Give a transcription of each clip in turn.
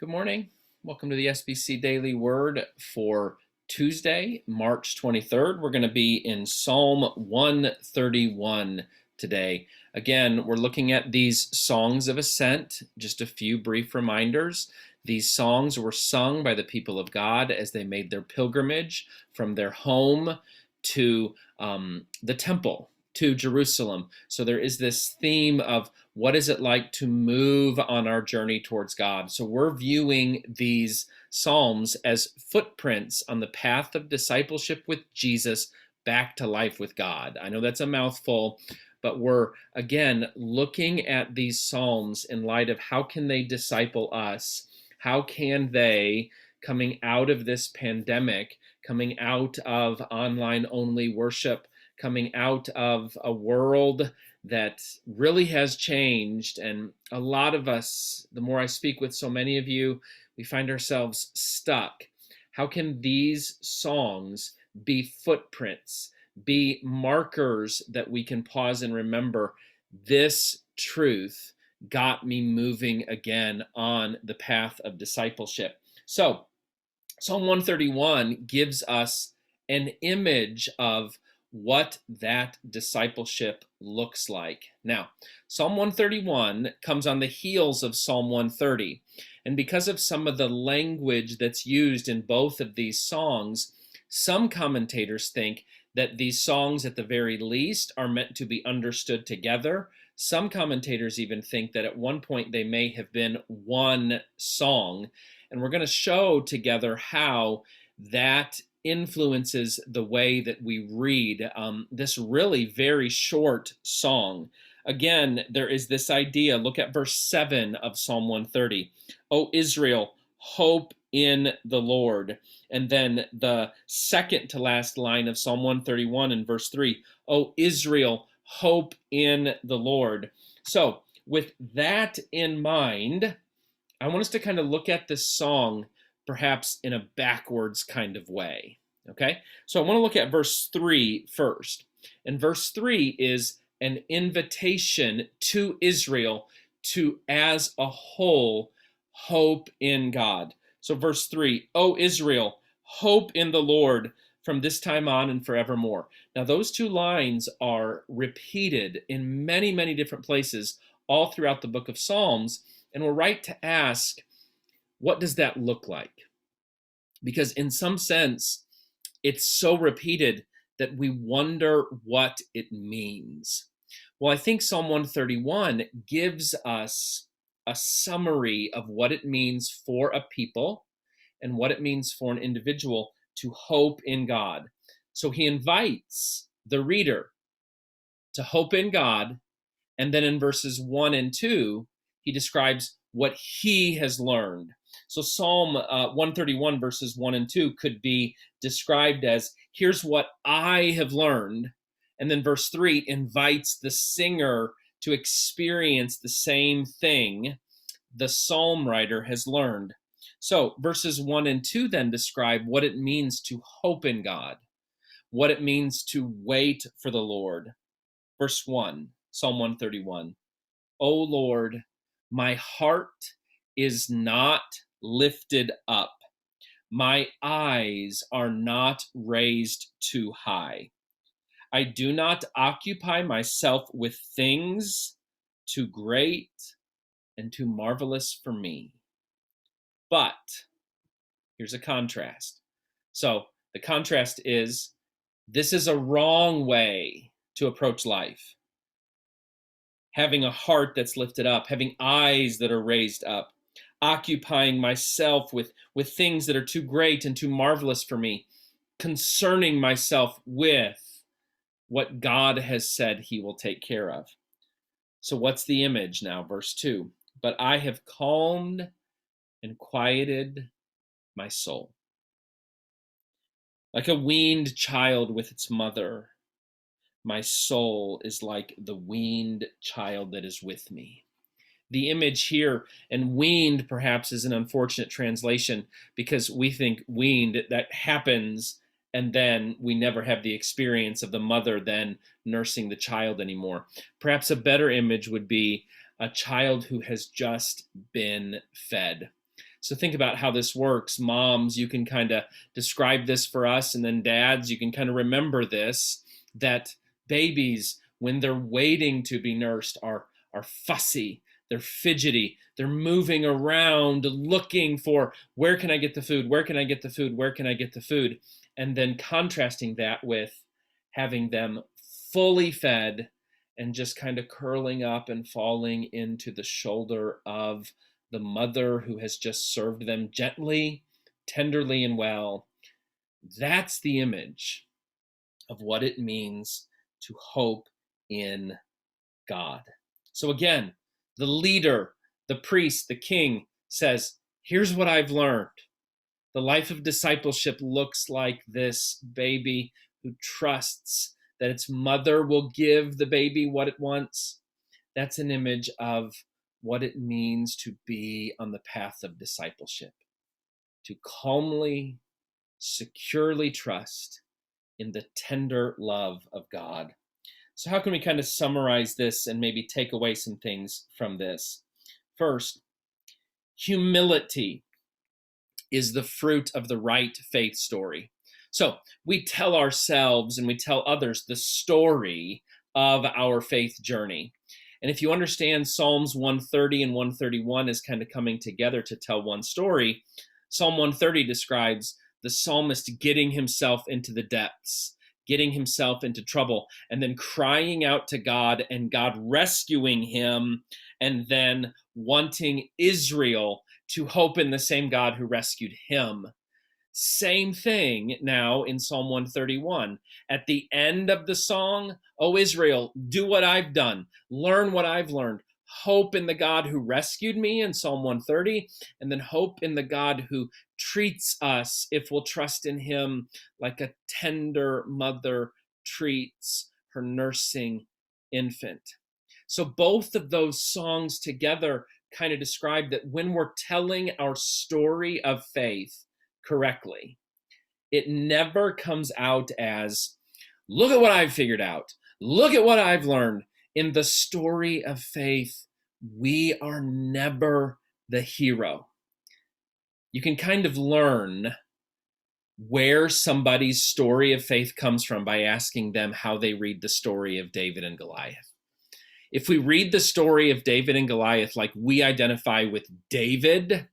Good morning. Welcome to the SBC Daily Word for Tuesday, March 23rd. We're going to be in Psalm 131 today. Again, we're looking at these songs of ascent. Just a few brief reminders. These songs were sung by the people of God as they made their pilgrimage from their home to the temple, to Jerusalem. So there is this theme of what is it like to move on our journey towards God. So we're viewing these Psalms as footprints on the path of discipleship with Jesus back to life with God. I know that's a mouthful, but we're again looking at these Psalms in light of how can they disciple us? How can they, coming out of this pandemic, coming out of online only worship, coming out of a world that really has changed, and a lot of us, the more I speak with so many of you, we find ourselves stuck. How can these songs be footprints, be markers that we can pause and remember this truth got me moving again on the path of discipleship? So Psalm 131 gives us an image of what that discipleship looks like. Now, Psalm 131 comes on the heels of Psalm 130. And because of some of the language that's used in both of these songs, some commentators think that these songs at the very least are meant to be understood together. Some commentators even think that at one point they may have been one song. And we're going to show together how that influences the way that we read this really very short song. Again, there is this idea. Look at verse 7 of Psalm 130. O Israel, hope in the Lord. And then the second to last line of Psalm 131 in verse 3. O Israel, hope in the Lord. So with that in mind, I want us to kind of look at this song perhaps in a backwards kind of way, okay? So I want to look at verse 3 first. And verse 3 is an invitation to Israel to, as a whole, hope in God. So verse 3, O Israel, hope in the Lord from this time on and forevermore. Now those two lines are repeated in many, many different places all throughout the book of Psalms, and we're right to ask, what does that look like? Because in some sense, it's so repeated that we wonder what it means. Well, I think Psalm 131 gives us a summary of what it means for a people and what it means for an individual to hope in God. So he invites the reader to hope in God, and then in verses 1 and 2, he describes what he has learned. So Psalm 131 verses 1 and 2 could be described as, here's what I have learned. And then verse 3 invites the singer to experience the same thing the psalm writer has learned. So verses 1 and 2 then describe what it means to hope in God, what it means to wait for the Lord. Verse 1, Psalm 131, O Lord, my heart is not lifted up. My eyes are not raised too high. I do not occupy myself with things too great and too marvelous for me. But here's a contrast. So the contrast is, this is a wrong way to approach life. Having a heart that's lifted up, having eyes that are raised up, occupying myself with things that are too great and too marvelous for me, concerning myself with what God has said he will take care of. So what's the image now? Verse 2, but I have calmed and quieted my soul. Like a weaned child with its mother, my soul is like the weaned child that is with me. The image here, and weaned perhaps is an unfortunate translation because we think weaned, that happens and then we never have the experience of the mother then nursing the child anymore. Perhaps a better image would be a child who has just been fed. So think about how this works. Moms, you can kind of describe this for us, and then dads, you can kind of remember this, that babies, when they're waiting to be nursed, are fussy, they're fidgety, they're moving around looking for, where can I get the food? Where can I get the food? Where can I get the food? And then contrasting that with having them fully fed and just kind of curling up and falling into the shoulder of the mother who has just served them gently, tenderly, and well. That's the image of what it means to hope in God. So again, the leader, the priest, the king says, here's what I've learned. The life of discipleship looks like this baby who trusts that its mother will give the baby what it wants. That's an image of what it means to be on the path of discipleship, to calmly, securely trust in the tender love of God. So how can we kind of summarize this and maybe take away some things from this? First, humility is the fruit of the right faith story. So we tell ourselves and we tell others the story of our faith journey. And if you understand Psalms 130 and 131 is kind of coming together to tell one story, Psalm 130 describes the psalmist getting himself into the depths, getting himself into trouble, and then crying out to God and God rescuing him, and then wanting Israel to hope in the same God who rescued him. Same thing now in Psalm 131. At the end of the song, O Israel, do what I've done. Learn what I've learned. Hope in the God who rescued me in Psalm 130, and then hope in the God who treats us, if we'll trust in him, like a tender mother treats her nursing infant. So both of those songs together kind of describe that when we're telling our story of faith correctly, it never comes out as, look at what I've figured out, look at what I've learned. In the story of faith, we are never the hero. You can kind of learn where somebody's story of faith comes from by asking them how they read the story of David and Goliath. If we read the story of David and Goliath like we identify with David,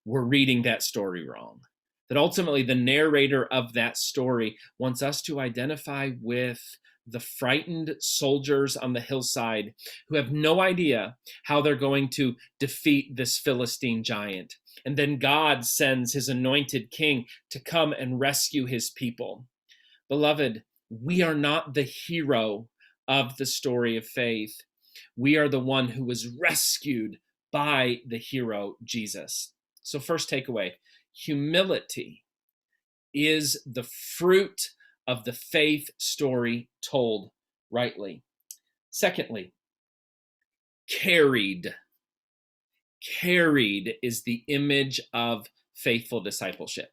we're reading that story wrong. That ultimately the narrator of that story wants us to identify with the frightened soldiers on the hillside who have no idea how they're going to defeat this Philistine giant. And then God sends his anointed king to come and rescue his people. Beloved, we are not the hero of the story of faith. We are the one who was rescued by the hero, Jesus. So first takeaway, humility is the fruit of the faith story told rightly. Secondly, carried. Carried is the image of faithful discipleship.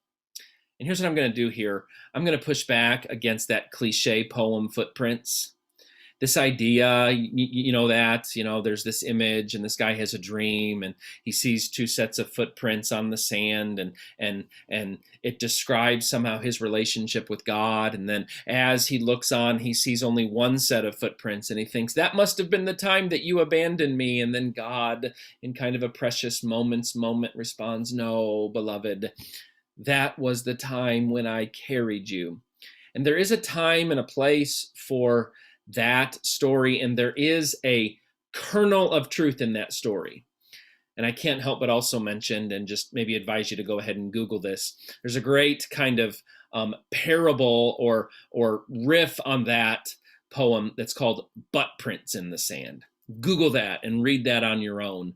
And here's what I'm going to do here. I'm going to push back against that cliche poem, Footprints. This idea, there's this image and this guy has a dream and he sees two sets of footprints on the sand and it describes somehow his relationship with God. And then as he looks on, he sees only one set of footprints and he thinks that must have been the time that you abandoned me. And then God, in kind of a precious moment, responds, no, beloved, that was the time when I carried you. And there is a time and a place for that story, and there is a kernel of truth in that story. And I can't help but also mention and just maybe advise you to go ahead and Google this. There's a great kind of parable or riff on that poem that's called Butt Prints in the Sand. Google that and read that on your own.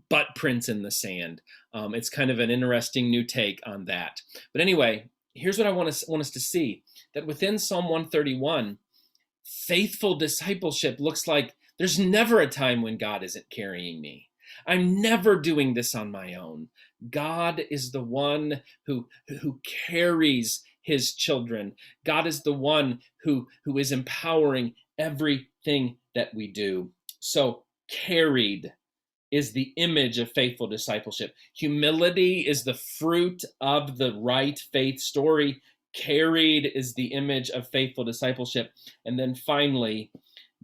Butt prints in the sand. It's kind of an interesting new take on that. But anyway, here's what I want us to see, that within Psalm 131, faithful discipleship looks like there's never a time when God isn't carrying me. I'm never doing this on my own. God is the one who carries his children. God is the one who is empowering everything that we do. So carried is the image of faithful discipleship. Humility is the fruit of the right faith story. Carried is the image of faithful discipleship. And then finally,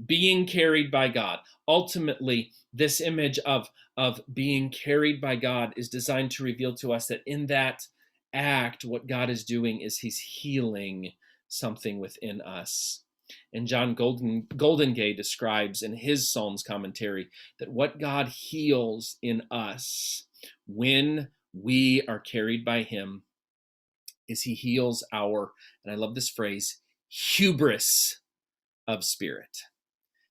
being carried by God. Ultimately, this image of being carried by God is designed to reveal to us that in that act, what God is doing is he's healing something within us. And John Goldengay describes in his Psalms commentary that what God heals in us when we are carried by him is he heals our, and I love this phrase, hubris of spirit.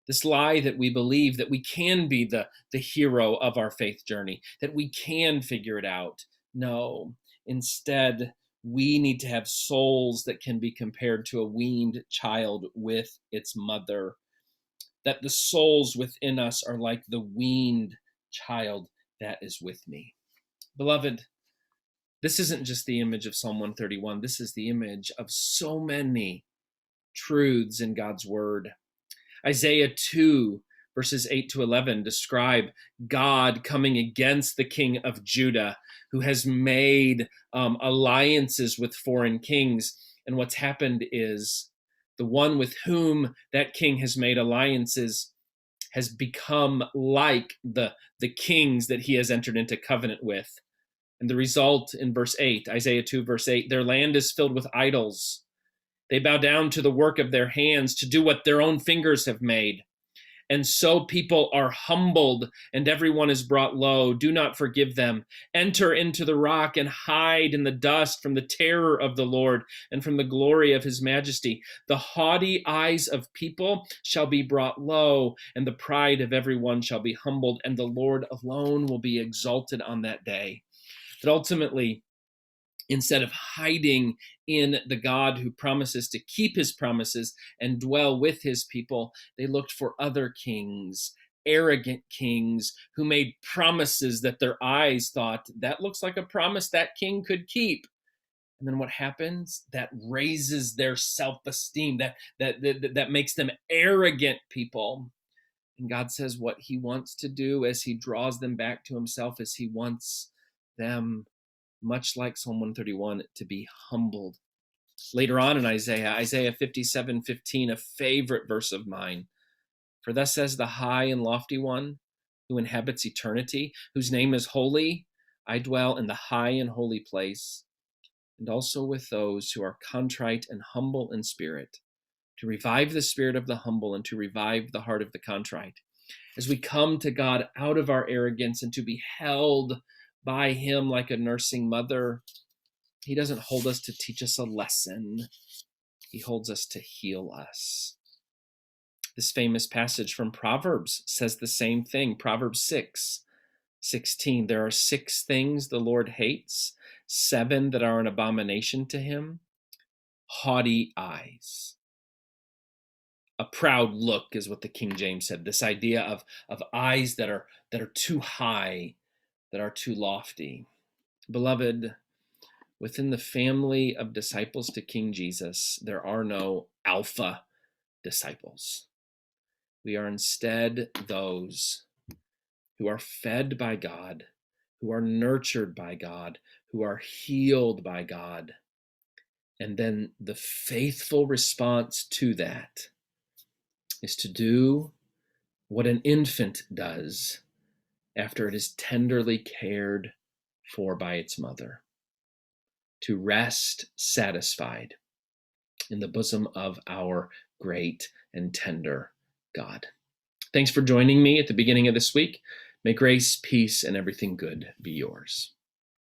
This lie that we believe that we can be the hero of our faith journey, that we can figure it out. No, instead, we need to have souls that can be compared to a weaned child with its mother, that the souls within us are like the weaned child that is with me. Beloved, this isn't just the image of Psalm 131. This is the image of so many truths in God's word. Isaiah 2, verses 8 to 11 describe God coming against the king of Judah, who has made alliances with foreign kings. And what's happened is the one with whom that king has made alliances has become like the kings that he has entered into covenant with. And the result in verse 8, Isaiah 2, verse 8, their land is filled with idols. They bow down to the work of their hands to do what their own fingers have made. And so people are humbled and everyone is brought low. Do not forgive them. Enter into the rock and hide in the dust from the terror of the Lord and from the glory of his majesty. The haughty eyes of people shall be brought low, and the pride of everyone shall be humbled, and the Lord alone will be exalted on that day. But ultimately, instead of hiding in the God who promises to keep his promises and dwell with his people, they looked for other kings, arrogant kings who made promises that their eyes thought, that looks like a promise that king could keep. And then what happens? That raises their self-esteem, that makes them arrogant people. And God says what he wants to do as he draws them back to himself is he wants them, much like Psalm 131, to be humbled. Later on in Isaiah 57:15, a favorite verse of mine. For thus says the high and lofty one who inhabits eternity, whose name is holy, I dwell in the high and holy place, and also with those who are contrite and humble in spirit, to revive the spirit of the humble and to revive the heart of the contrite. As we come to God out of our arrogance and to be held by him like a nursing mother, he doesn't hold us to teach us a lesson. He holds us to heal us. This famous passage from Proverbs says the same thing. Proverbs 6:16. There are 6 things the Lord hates, 7 that are an abomination to him. Haughty eyes. A proud look is what the King James said. This idea of eyes that are too high, that are too lofty. Beloved, within the family of disciples to King Jesus, there are no alpha disciples. We are instead those who are fed by God, who are nurtured by God, who are healed by God. And then the faithful response to that is to do what an infant does after it is tenderly cared for by its mother, to rest satisfied in the bosom of our great and tender God. Thanks for joining me at the beginning of this week. May grace, peace, and everything good be yours.